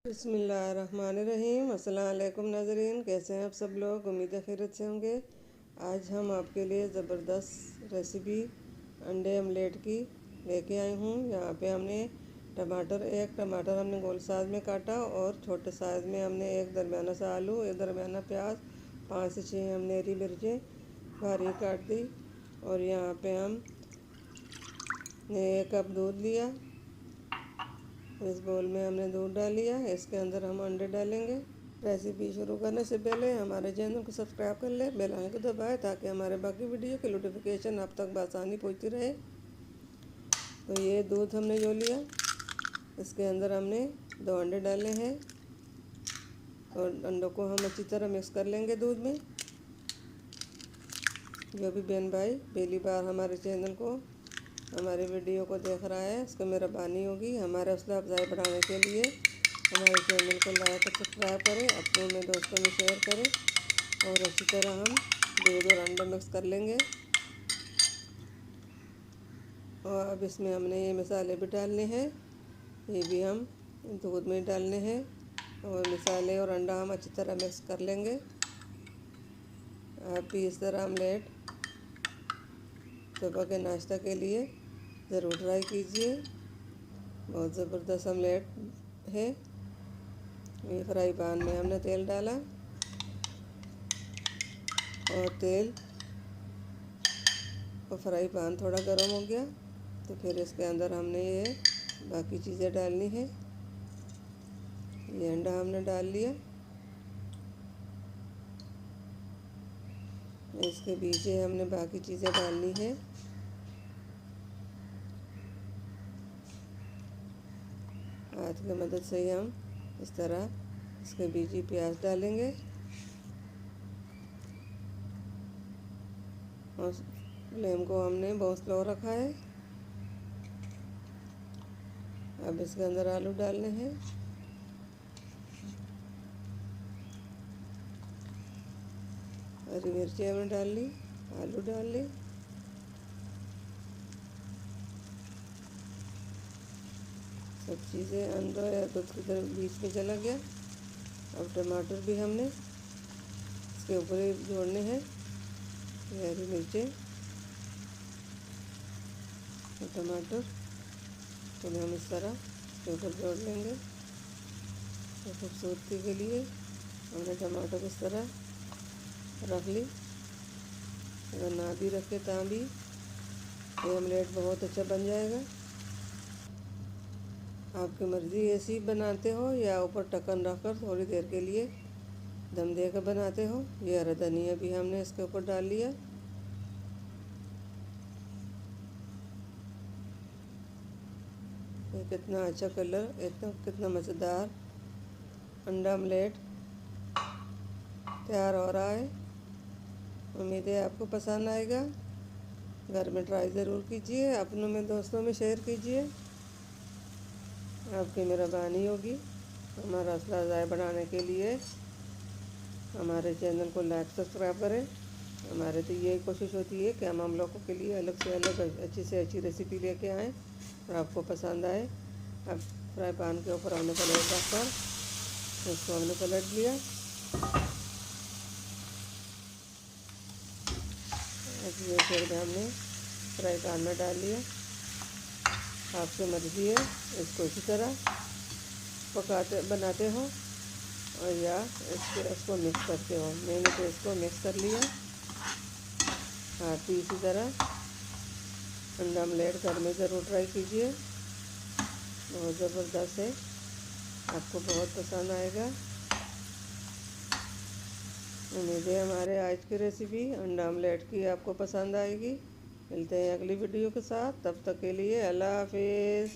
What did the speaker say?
बिस्मिल्लाहिर्रहमानिर्रहीम। अस्सलाम वालेकुम नाज़रीन, कैसे हैं आप सब लोग। उम्मीद है खैरियत से होंगे। आज हम आपके लिए ज़बरदस्त रेसिपी अंडे ऑमलेट की लेके आई हूँ। यहाँ पे हमने एक टमाटर हमने गोल साइज़ में काटा और छोटे साइज़ में हमने एक दरमियाना सा आलू, एक दरमियाना प्याज, 5 से 6 हमने हरी मिर्चें बारीक काट दी। और यहाँ पे हम ने 1 कप दूध लिया। इस बोल में हमने दूध डाल लिया। इसके अंदर हम अंडे डालेंगे। रेसिपी शुरू करने से पहले हमारे चैनल को सब्सक्राइब कर ले, बेल आइकन को दबाएं ताकि हमारे बाकी वीडियो की नोटिफिकेशन आप तक बआसानी पहुंचती रहे। तो ये दूध हमने जो लिया, इसके अंदर हमने 2 अंडे डाले हैं और अंडों को हम अच्छी तरह मिक्स कर लेंगे दूध में। जो भी बहन भाई पहली बार हमारे चैनल को, हमारे वीडियो को देख रहा है, उसको मेहरबानी होगी हमारे हौसला अफजाई बढ़ाने के लिए हमारे चैनल को लाइक और सब्सक्राइब करें, अपनों में दोस्तों में शेयर करें। और अच्छी तरह हम दूध और अंडा मिक्स कर लेंगे। और अब इसमें हमने ये मसाले भी डालने हैं, ये भी हम दूध में डालने हैं। और मसाले और अंडा हम अच्छी तरह मिक्स कर लेंगे। आप भी इस तरह ऑमलेट सुबह के नाश्ता के लिए ज़रूर ट्राई कीजिए। बहुत ज़बरदस्त ऑमलेट है। ये फ्राई पैन में हमने तेल डाला और फ्राई पैन थोड़ा गर्म हो गया तो फिर इसके अंदर हमने ये बाकी चीज़ें डालनी है। ये अंडा हमने डाल लिया। इसके बीच हमने बाकी चीज़ें डालनी है। हाथ की मदद से ही हम इस तरह इसके बीच ही प्याज डालेंगे और फ्लेम को हमने बहुत स्लो रखा है। अब इसके अंदर आलू डालने हैं। हरी मिर्ची हमने डाल ली, आलू डाल ली। सब चीज़ें अंदर या दूध की तरफ बीच में चला गया। अब टमाटर भी हमने इसके ऊपर ही जोड़ने हैं। ये हरी मिर्चें और टमाटर तो हम इस तरह इसके ऊपर जोड़ लेंगे। तो खूबसूरती के लिए हमने टमाटर को इस तरह रख ली। अगर ना भी रखे तो भी ये ऑमलेट बहुत अच्छा बन जाएगा। आपकी मर्ज़ी ऐसी बनाते हो या ऊपर ढक्कन रखकर थोड़ी देर के लिए दम देकर बनाते हो। ये हरा धनिया भी हमने इसके ऊपर डाल लिया। ये कितना अच्छा कलर, कितना मज़ेदार अंडा ऑमलेट तैयार हो रहा है। उम्मीद है आपको पसंद आएगा। घर में ट्राई ज़रूर कीजिए, अपनों में दोस्तों में शेयर कीजिए। आपकी मेहरबानी होगी। हमारा हौसला अफजाई बढ़ाने के लिए हमारे चैनल को लाइक सब्सक्राइब करें। हमारे तो यही कोशिश होती है कि हम लोगों के लिए अलग से अलग अच्छी से अच्छी रेसिपी लेके आएँ और आपको पसंद आए। अब फ्राई पैन के ऊपर हमने पलट रखकर इसको हमने पलट लिया। ये फिर हमने फ्राई पैन में डाल लिया। आपकी मर्ज़ी है इसको इसी तरह बनाते हो और या इसको मिक्स करते हो। मैंने तो इसको मिक्स कर लिया। आप भी इसी तरह अंडा ऑमलेट घर में ज़रूर ट्राई कीजिए। बहुत ज़बरदस्त है, आपको बहुत पसंद आएगा। उम्मीद है हमारे आज की रेसिपी अंडा ऑमलेट की आपको पसंद आएगी। मिलते हैं अगली वीडियो के साथ, तब तक के लिए अल्लाह हाफिज़।